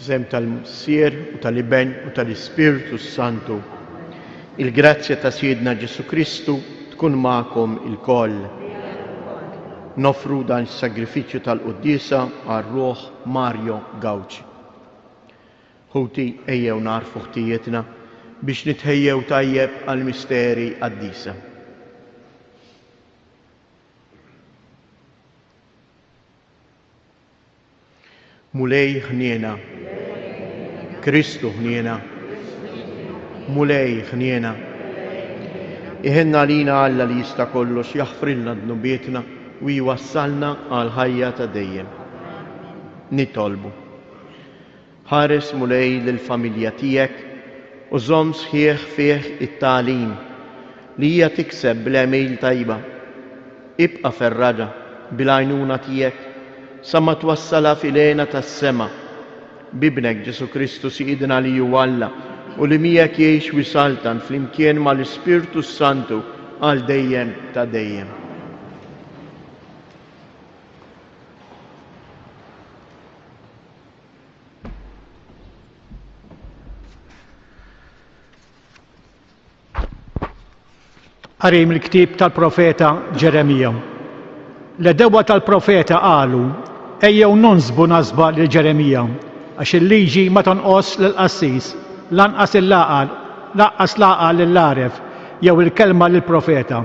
F'żem tal-Missier u tal-Iben u tal-Ispiritu Santu. Il-grazzja ta' Siedna Ġesu Kristu tkun magħkom ilkoll. Nofru dan is-sagrifiċċju tal-Qudiesa għar-Ruħ Mario Gawċi. Ħuti ejjew narfu ħtijietna biex nitħejjew tajjeb għall-misteri qaddisa. Mulej ħniena, Kristu ħniena, mulej ħniena. Iħenna lina Alla li jista' kollox jaħfrilna dnubietna u jwassalna għal ħajja ta' dejjem. Nitolbu. Ħares mulej lill-familja tiegħek u żomm sħiħ fih it-tagħlim li hija tikseb bl-għemil tajba. Ibqa' ferraġa bil-għajnuna tiegħek sa ma twassala filena tas-sema bibnek Ġesu Kristu Siedna li hu Alla u li miegħek jgħix wisaltan flimkien mal-Ispiritu Santu għal dejjem ta' dejjem. Qari mill-ktieb tal-profeta Ġeremija. L-edewa tal-profeta qalu ejjew nonsbu nasba lil Ġeremija għax il-liġi ma tonqos lill-qassis lanqas laqal lill-għaref jew il-kelma lill-profeta.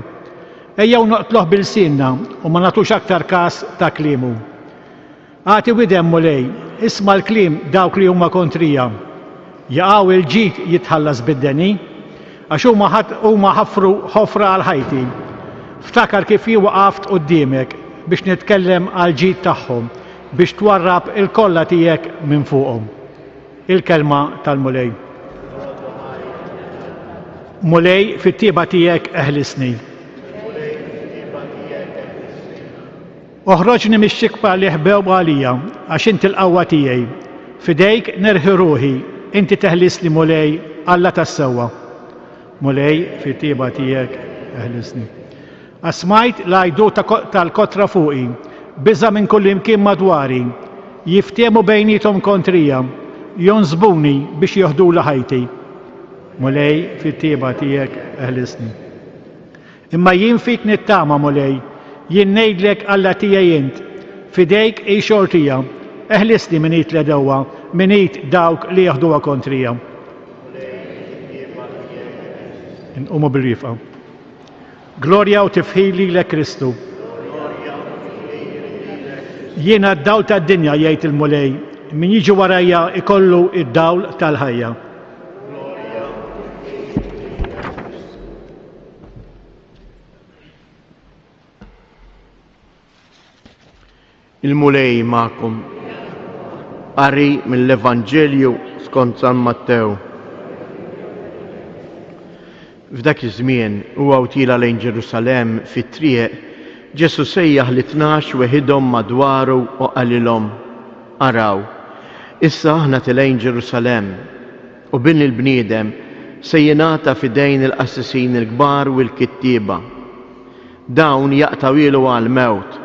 Ejjew noqtluh bil-sinna u ma nagħtux aktar każ ta' kliemu. Għati widem mulej, isma' l-kliem dawk li huma kontrija. Jaqgħu il-ġid jitħallas bid-deni għax huma ħafru ħofra għal ħajti. Ftakar kif waqaft quddiemek biex nitkellem għal ġid tagħhom biex twarrab il-kollha tiegħek minn fuqhom. Il-kelma tal-mulej. Mulej fit-tieba tiegħek eħlisni. Oħroġni mix-xikba li ħbew għalija għax inti l-qawwa tiegħi. Fidejk nerħi ruħi, inti teħlisni mulej Alla tas-sewwa. Mulej fit-tieba tiegħek eħlisni. Asmajt l-għajdu tal-kotra fuqi, biża minn kull imkien madwari, jiftehmu bejnietom kontrija, jonżbuni biex joħdula ħajti. Mulej fit-tieba tiegħek eħlisni. Imma jien fik nittama mulej, jien ngħidlek Alla tiegħi int, fidejk hi xortija, eħlisni minn it l-edewwa, minn it dawk li jaħduha kontrija. Inqumu bil-rifqa. Glorja u tifħili lek Kristu. Jiena d-dawl tad-dinja jgħid il-mulej, min jiġi warajja ikollu id-dawl tal-ħajja. Il-mulej magħkom. Qari mill-Evanġelju skont San Mattew. F'dak iż-żmien huwa wtila lejn Ġerusalemm fit-triq Ġesu sejjaħ l-12 weħidhom madwaru u qalilhom: Araw, issa aħna tilejn Ġerusalemm u bin il-bniedem se jingħata f'idejn il-qassisin il-kbar u l-kittieba. Dawn jaqtawilu għall-mewt,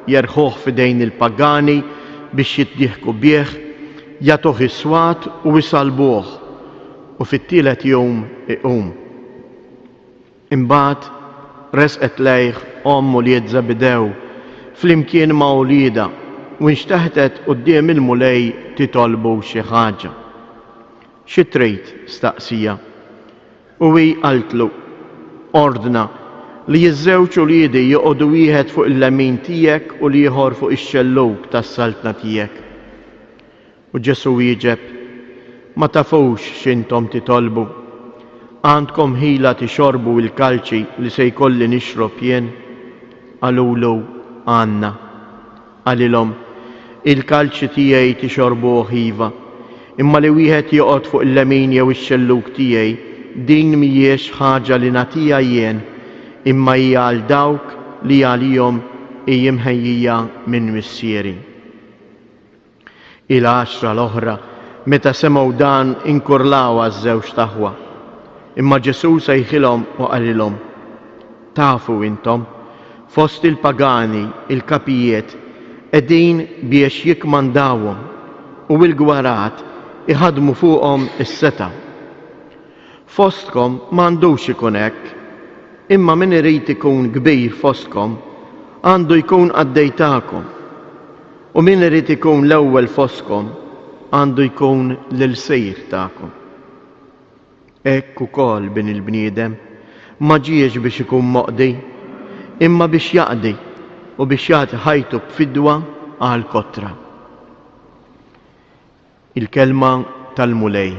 jerħuh f'idejn il-pagani biex jiddieħku bih, jagħtuh is-swat u jsalbuh u fit-tielet jum iqum. Imbagħad resqet lejh ommu li jitżabidew flimkien ma' wlieda u nxtaħtet quddiem il-mulej titolbu xi ħaġa. Xi trid staqsija. U hi qaltlu: ordna li ż-żewġ uliedi joqogħdu wieħed fuq il-lemin tiegħek u l-ieħor fuq ix-xellug tas-saltna tiegħek. U Ġesu wieġeb: ma tafux x'intom titolbu. Għandkom ħila tixorbu il-kalċi li se jkolli nixrob jien? Qalulu: għandna. Qalilhom: il-kalċi tiegħi tixorbuh iva, imma li wieħed joqgħod fuq il-lemin jew ix-xellug tiegħi din mhijiex ħaġa li nagħtiha jien, imma hija għal dawk li għalihom hija mħejjija minn missieri. Il-10 l-oħra meta semgħu dan inkurlaw għaż-żewġ taħwa. Imma Ġesu sejħilhom u qalilhom: tafu intom, fost il-pagani, il-kapijiet, qegħdin biex jikmandawhom u l-gwarat iħadmu fuqhom is-seta. Fostkom m'għandux ikun hekk, imma min irid ikun kbir fostkom għandu jkun għaddejtakom, u min irid ikun l-ewwel fostkom għandu jkun l-sejr tagħkom. Hekk ukoll bin il-bniedem ma ġiex biex ikun moqdi, imma biex jaqdi u biex jagħti ħajtu b'fidwa għal kotra. Il-kelma tal-mulej.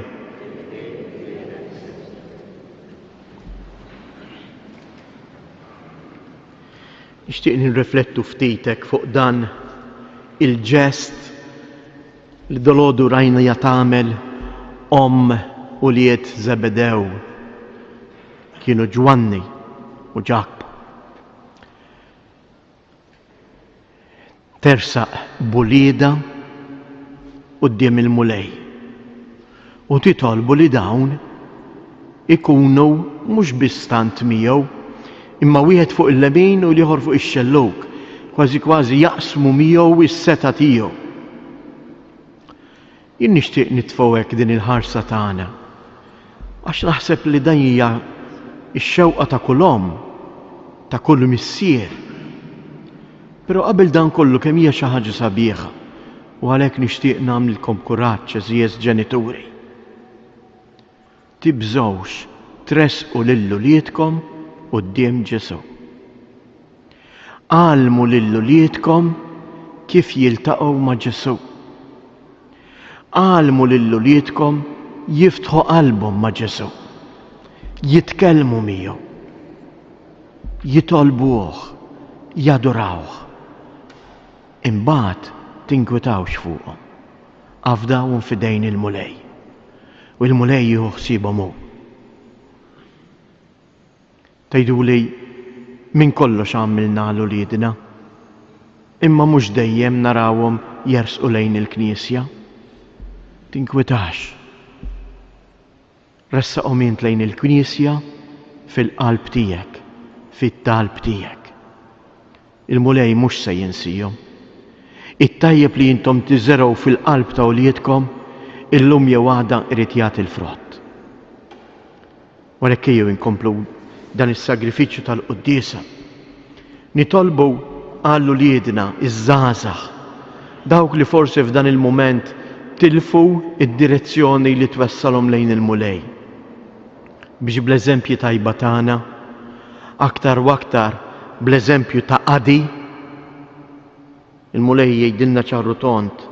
Nixtieq nirriflettu ftitek fuq dan il-ġest li dolodu rajna jagħmel u liet Zebedew, kienu Ġwanni u Ġakb. Tersaq bulieda quddiem il-mulej u titolbu li dawn ikunu mhux biss tant miegħu, imma wieħed fuq il-lemin u l-ieħor fuq ix-xellug, kważi jaqsmu miegħu is-seta tiegħu. Jien nixtieq nitfgħu hekk din il-ħarsa tagħna, għax naħseb li dan hija x-xewqa ta' kull omm, ta' kull missier. Però qabel dan kollu kemm hija xi ħaġa sabiħa, u għalhekk nixtieq nagħmlilkom kuraġġ eżies ġenituri. Tibżgħux tresqu lil-uliedkom quddiem Ġesu. Għallmu lil-uliedkom kif jiltaqgħu ma' Ġesu. Għallmu lil-uliedkom jiftħu qalbhom ma' Ġesu, jitkellmu miegħu, jitolbuh, jadurawh. Imbagħad tinkwetawx fuqhom, afdawhom f'idejn il-mulej, u l-mulej jieħu ħsiebhom hu. Tgħiduli min kollox għamilna l-uliedna, imma mhux dejjem narawhom jersqu lejn il-Knisja. Tinkwetax. Ressaqhom int lejn il-Knisja fil-qalb tiegħek, fit-talb tiegħek. Il-mulej mhux se jinsihom. It-tajjeb li intom tiżergħu fil-qalb ta' uliedkom illum jew għada irid jagħti l-frott. Walhekk ejjew inkomplu dan is-sagrifiċċju tal-quddiesa. Nitolbu għall-uliedna iż-żgħażagħ, dawk li forsi f'dan il-mument tilfu id-direzzjoni li twessalhom lejn il-mulej. Biex bl-eżempju tajba tagħna, aktar u aktar bl-eżempju ta' qadi, il-mulej jgħidilna ċarru tont,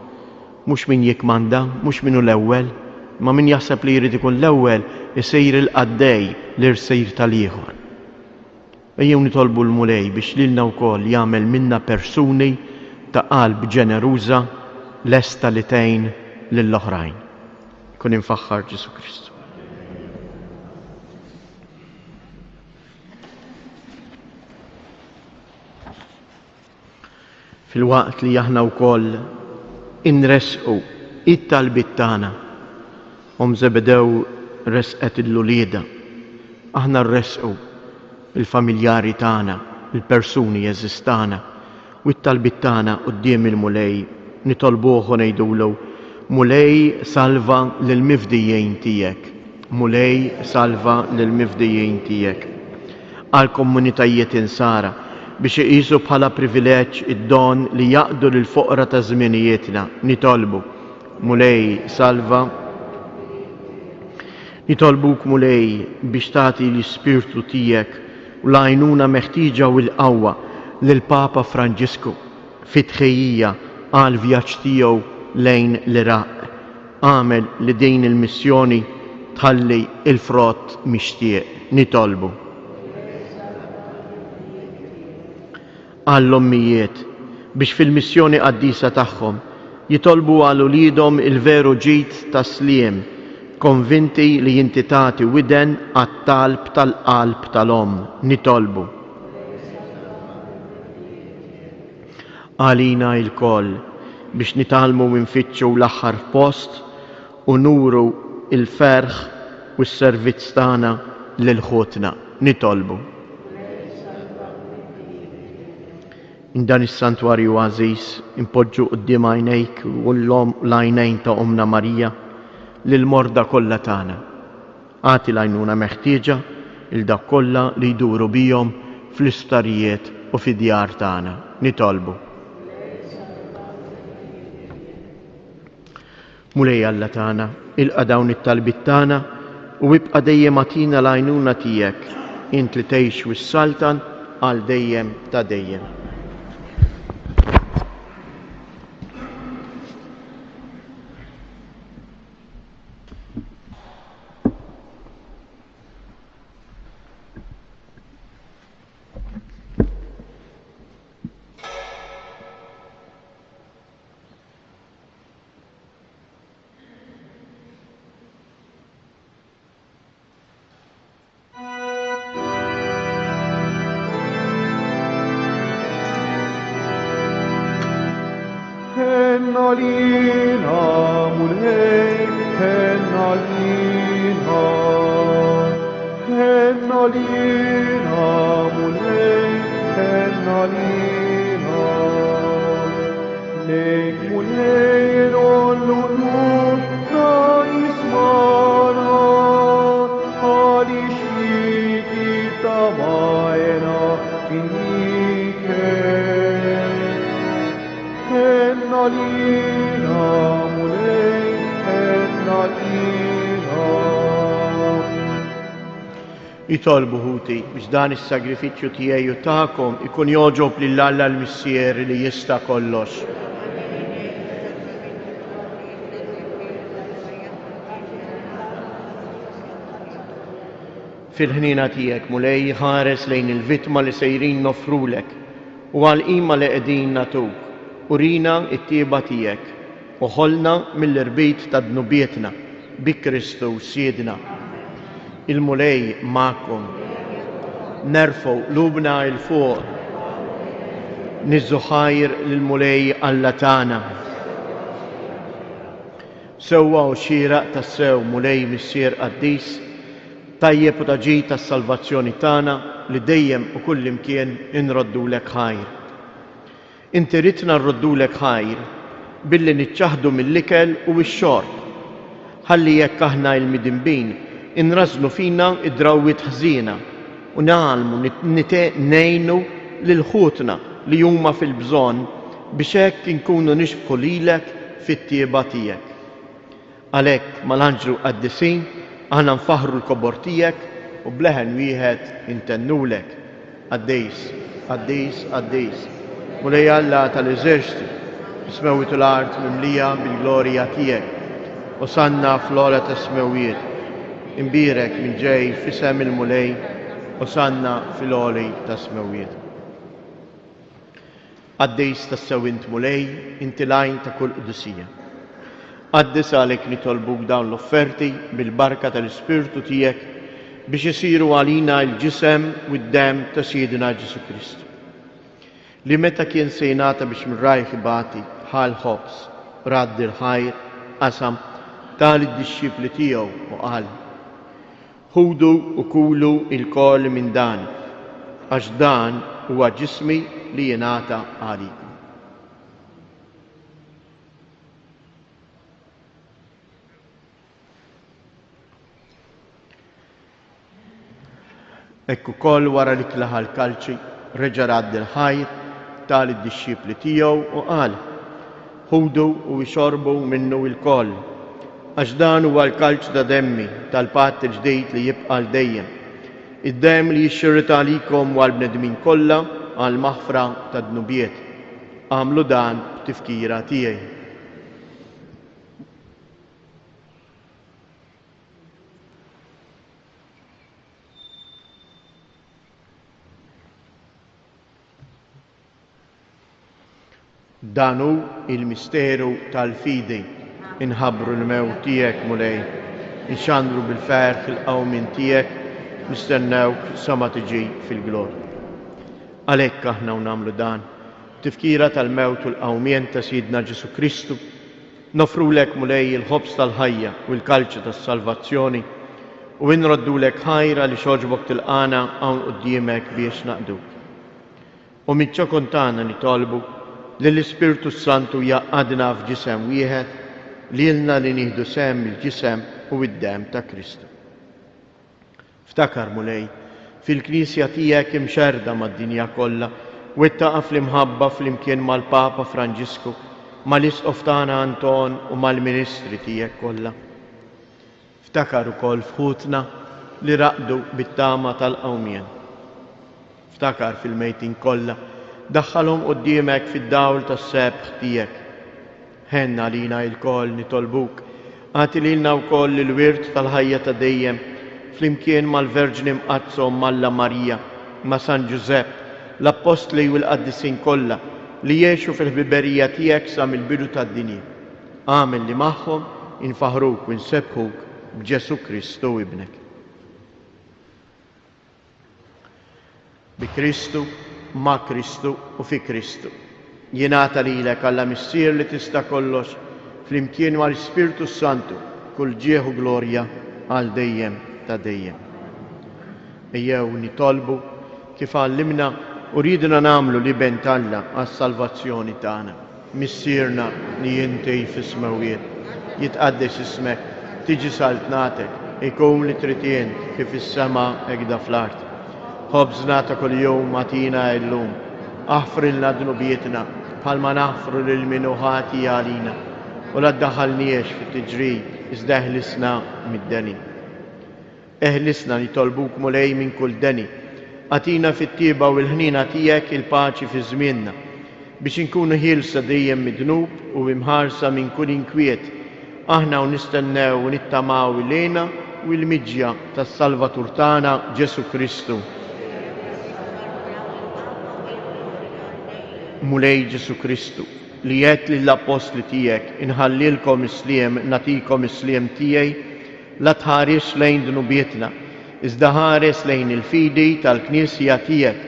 mhux min jikmanda, mhux minnu l-ewwel, ma min jaħseb li jrid ikun l-ewwel isejr il-qaddej l-irsejr tal-ieħor. Ejjew nitolbu l-mulej biex lilna wkoll jagħmel minna persuni ta' qalb ġeneruża lesta li tgħin lill-oħrajn. Kun infaħħar Ġesu Kristu. Fil-waqt li aħna wkoll inresqu it-talbiet tagħna, Zebedew resqet il-ulieda, aħna rresqu il-familjari tagħna, il-persuni eżistana, u t-talbiet tagħna quddiem il-mulej nitolbuh u ngħidulu: mulej salva lill-mifdijjejn tiegħek, mulej salva lill-mifdijjejn tiegħek. Għal komunitajiet insara biex iqisu bħala privileġġ id-don li jaqdu lill-foqra ta' żminijietna, nitolbu mulej salva. Nitolbuk mulej biex tagħti l-Ispirtu tiegħek u l-għajnuna meħtieġa u l-qawwa lill-Papa Franġisku fit-tħejjija għal vjaġġ tiegħu lejn l-Iraq. Għamel li din il-missjoni tħalli il-frott mixtieq. Nitolbu għall-ommijiet biex fil-missjoni qaddisa tagħhom jitolbu għal uliedhom il-veru ġid tasliem, konvinti li jinti tagħti widen għat-talb tal-qalb tal-omm. Nitolbu għalina il-koll biex nitalmu nfittxu l-aħħar post u nuru il-ferħ u s-servizz tagħna lil ħutna. Nitolbu dan is-santwarju għażiż impoġġu quddiem għajnejk u l-għajnejn ta' Omna Marija lil-morda kollha tagħna. Għati l-għajnuna meħtieġa il dak kollha li jduru bihom fl-istarijiet u fid-djar tagħna. Nitolbu. Mulej Alla tagħna, ilqa' dawn it-talbit tagħna u ibqa' dejjem agħtina l-għajnuna tiegħek int li tgħix wis-saltan għal dejjem ta' dejjem. Hennalina, mulhej, hennalina, hennalina, mulhej, hennalina. Lejk mulhej rollu nur ta' ismana, għali xiki ta' majna finniken. Hennalina, mulej, hennalina. Jitolbu ħuti biex dan is-sagrifiċċju tiegħi u tagħkom ikun joġob lil Alla l-Missier li jista' kollox. Fil-ħnina tiegħek mulej ħares lejn il-vittma li sejrin nofrulek u għal-qima li qegħdin natuk. Urina it-tieba tiegħek u ħolna mill-irbit ta' dnubietna bi Kristu Siedna. Il-mulej magħkom. Nerfgħu lubna il fuq. Niżżu ħajr lill-mulej Alla tagħna. Sewwa u xieraq tas-sew mulej Missier Qaddis tajjeb u taġid tas-salvazzjoni tagħna li dejjem u kullimkien inroddulek ħajr. Inti ridna nroddulek ħajr billi niċċaħdu mill-ikel u x-xorb. Ħalli jekk aħna l-midinbin inrażnu fina id-drawwiet ħżiena u nagħmlu ngħinu lil ħutna li huma fil-bżonn biex hekk inkunu nixbħu lilek fit-tieba tiegħek. Għalhekk mal-Anġlu Qaddisin aħna nfaħru l-kobor tiegħek u bleħen wieħed intennulek. Qaddis, Qaddis, Qaddis. Mulej Alla tal-eżerċti, ismewit l-art mimlija bil-glorja tiegħek. Osanna fl-ola ta' smewiet, imbirek minn ġej fisem il-mulej, osanna fil-oli ta' smewiet. Qaddis tas-sewint mulej, inti lajn ta' kull qudusija. Qaddis għalek nitolbuk dawn l-offerti bil-barka tal-Ispirtu tiegħek biex isiru għalina l-ġisem u d-dem ta' Siedna Ġesu Kristu. Li meta kien sejnata biex mir-rajħ ibati ħal ħobs, raddi l-ħajr, qasam tal id-disċipli tiegħu u qal: ħudu u kulu il-kol minn dan, għax dan huwa ġismi li jingħata għalikom. Ekku koll wara li tlaħa l-kalċi reġa' raddi l-ħajr tal id-disċipli tiegħu u qal: ħudu u jxorbu minnu il-koll, għax dan huwa l-kalċ ta' demmi tal-patt il-ġdejd li jibqa' l-dejjem. Id-dem li jixxirrit għalikom u għall-bnedmin kollha għal maħfra ta' dnubiet. Għamlu dan b'tifkira tiegħi. Danu il-misteru tal-fidi, inħabru l-mewt tiegħek mulej, inxandru bil-ferħ il-qawmin tiegħek, nistennewk sa ma tiġi fil-glorja. Għalhekk aħna nagħmlu dan, tifkira tal-mewt u l-qawmien ta' Siedna Ġesu Kristu, nofrulek mulej il-ħobs tal-ħajja u l-kalċa tas-salvazzjoni u nroddulek ħajra li xoġbok tilqana hawn quddiemek biex naqduk. U miċ-ċokon tagħna nitolbu li l-Ispirtu Santu jaqadna f'ġisem wieħed lilna li nieħdu sem il-ġisem u id-dem ta' Kristu. Ftakar mulej, fil-Knisja tiegħek imxerda mad-dinja kollha u ittaqa' fl-imħabba flimkien mal-Papa Franġisku, mal-Isqof tagħna Anton u mal-Ministri tiegħek kollha. Ftakar ukoll fħutna li raqdu bit-tama tal-qawmien. Ftakar fil-mejtin kollha, daħħalhom quddiemek fid-dawl tas-sebħ tiegħek. Ħenna lina l-koll nitolbuk, għati lilna wkoll il-wirt tal-ħajja ta' dejjem flimkien mal-Verġni Mqazzom Malla Marija, ma' San Giusepp, l-Apostli u l-Qaddisin kollha li jgħixu fil-ħbiberija tiegħek sa mill-bidu tad-dinja. Għamel li magħhom infaħruk u nsebħuk b'Ġesu Kristu ibnek. Bi Kristu, ma' Kristu u fi Kristu. Jingħata lilek Alla Missier li tista' kollox flimkien mal-Ispirtu Santu kull ġieħ u glorja għal dejjem ta' dejjem. Ejjew nitolbu kif għallimna u ridna nagħmlu li ben Alla għas-salvazzjoni tagħna. Missierna li inti fis-smawiet, jitqaddes ismek, tiġi saltnatek, ikun li tritien kif is-sema hekk fl-art. Ħobżna ta' kuljum atina llum, aħfrilna dnubietna bħalma naħfru lil min ħati għalina u la ddaħħalniex fit-tiġrid iżda eħlisna mid-deni. Eħlisna nitolbuk mulej minn kull deni, għatina fit-tieba u l-ħnina tiegħek il-paċi fi żmienna biex inkunu ħielsa dejjem mid-dnub u imħarsa minn kull inkwiet aħna u nistennew u nittamaw ilejna u l-miġja tas-Salvatur tagħna Ġesu Kristu. Mulej Ġesu Kristu, li jgħid lill-Apostli tiegħek inħallilkom isliem natikom isliem tiegħi, la tħares lejn dnubietna, iżda ħares lejn il-fidi tal-Knisja tiegħek,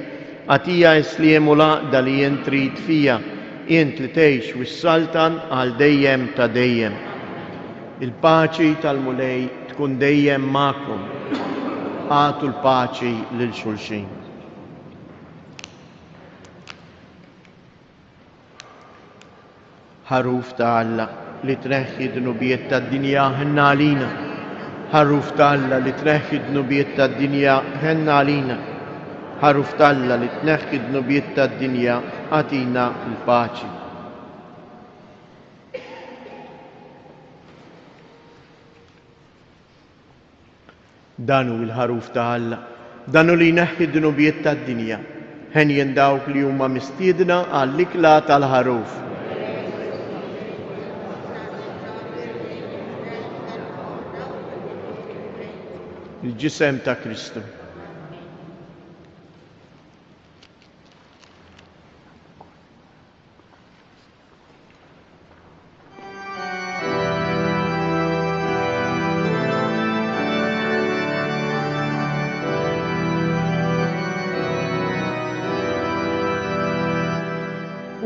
għatija isliem u laqda li jien trid fija, int li tgħix wis-saltan għal dejjem ta' dejjem. Il-paċi tal-mulej tkun dejjem magħkom. Għatu l-paċi lil xulxin. Ħaruf ta' Alla li tneħħi dnubiet tad-dinja ħenna għalina. Ħaruf ta' Alla li tneħħi dnubiet tad-dinja ħenna għalina. Ħaruf ta' Alla li tneħħi dnubiet tad-dinja għatina l-paċi. Danu il-ħaruf ta' Alla, danu li jneħħi dnubiet tad-dinja, ħen jendawk li huma mistiedna għall-ikla tal-ħaruf. Il-ġisem ta' Kristu.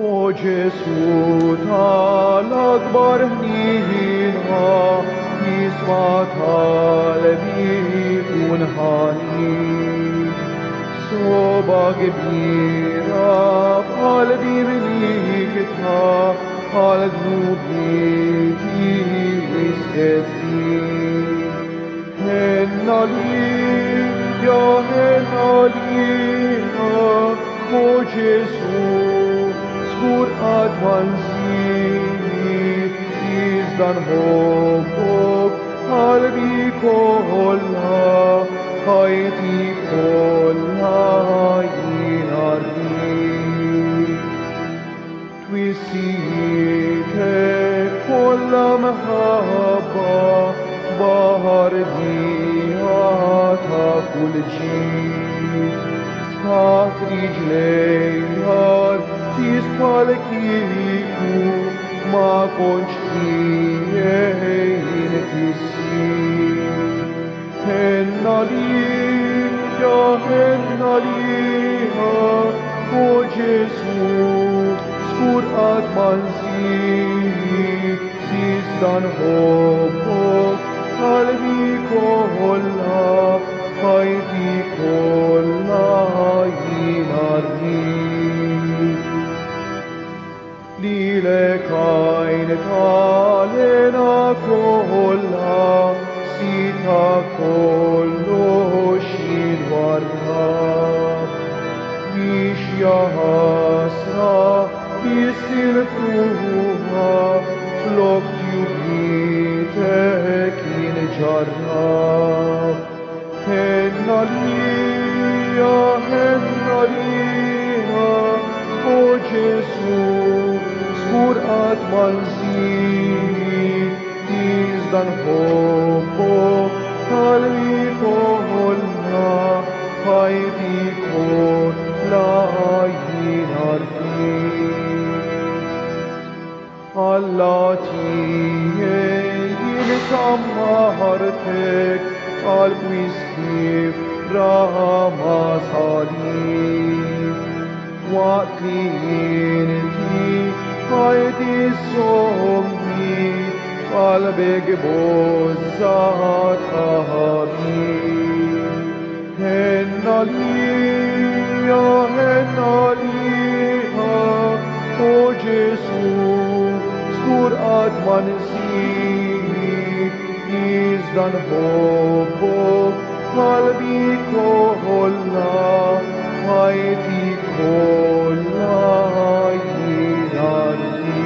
O Ġesu tal-akbar ħnina, jisma tal-bi kun ħani. Soba kbira b'qalbi milikta, għal-dnubi wisqetni. Henna li, ja henna lina, o Ġesu, skur għadwanzini, iżdan hobbok, qalbi kolla, ħajti kolla jinardi. Twissietek kolla mħabba, bahar dija ta' kull ġid. Taħt riġlejjar tisfal kiku, ma konċ tijin tissir. Henna li, ja henna liha, o Ġesu, skur għadmanzini, iżdan hobbok, qalbi kolla, ħajti kolla jinardi. Lilek għajn talena kolla, sita kollo shidvarta. Mish yahasra, isil tuha, flok yubitek in jarra. Hennalia, o Gesù, skur at manzini, izdan hopo, kalvi kolla, haydi kolla yinarti. Allah tiye yilkammartek, al miskif ramasalim. Waqtinti haydi somni, qalbek bozzat ahabim. Hennalia, o Gesù, skur ad manzini, izdan hopo, qalbi kolla, haydi kolla yinarti.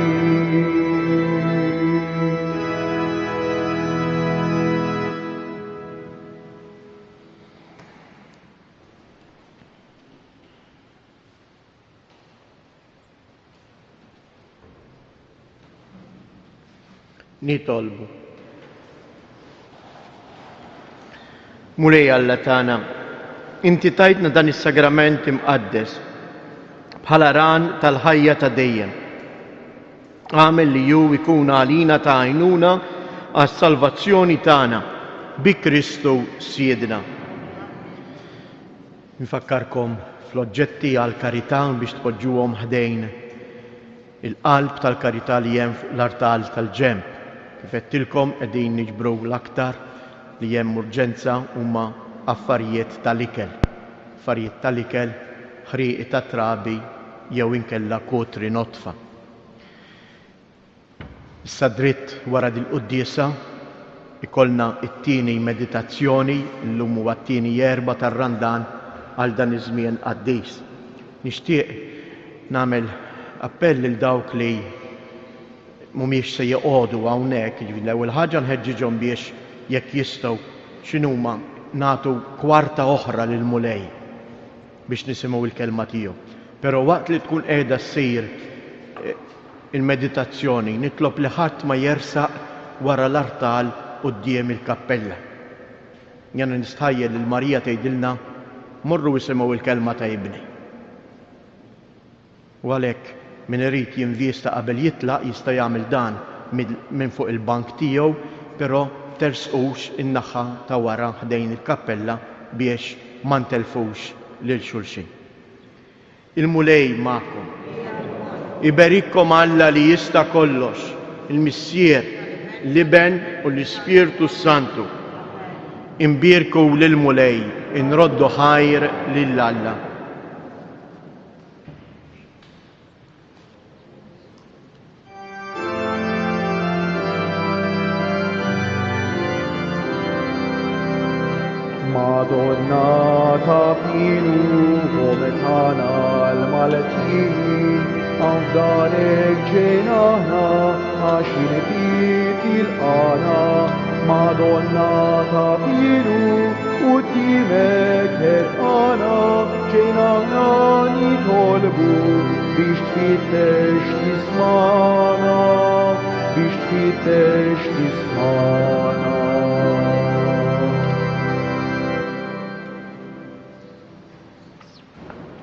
Nitolbu. Mulej Alla tagħna, Inti tajtna dan is-sagrament imqaddes bħala ran tal-ħajja ta' dejjem. Għamel li ju jkun għalina ta' għajnuna għas-salvazzjoni tagħna bi Kristu Siedna. Nfakkarkom fl-oġġetti għal-karità biex tpoġġuhom ħdejn il-qalb tal-karità li hemm fuq l-artal tal-ġenb. Kif qedtilkom qegħdin niġbru l-aktar li hemm urġenza huma affarijiet tal-ikel. Affarijiet tal-ikel, ħrieqi ta' trabi jew inkella kotri notfa. Issa dritt wara dil-quddiesa ikollna it-tieni meditazzjoni llum huwa t-tieni jerba tar-Randan għal dan iż-żmien qaddis. Nixtieq nagħmel appell lil dawk li mhumiex se joqogħdu hawnhekk, l-ewwel ħaġa nħeġġiġhom biex jekk jistgħu x'inhuma nagħtu kwarta oħra lil mulej biex nisimgħu il-kelma tiegħu. Però waqt li tkun qiegħda ssir il-meditazzjoni nitlob li ħadd ma jersaq wara l-artal quddiem il-kappella. Jena nistħajjel lil Marija tgħidilna morru isimgħu il-kelma ta' ibni. U għalhekk min irid jinvjesta qabel jitlaq jista' jagħmel dan minn fuq il-bank tiegħu, però tersqux in-naħa ta' wara ħdejn il-kappella biex ma ntelfux lil xulxin. Il-mulej magħkom. Iberikkom Alla li jista' kollox, il-Missier, l-Iben u l-Ispirtu Santu. Imbirku lil-mulej, inroddu ħajr lil Alla. Madonna ta' pienu vometana l-malatini, għafdarek ġenana, għaxin il-qana. Madonna ta' pienu u timek ħedqana, ġenana nitolbu biex tfittex tismana, biex tfittex tismana.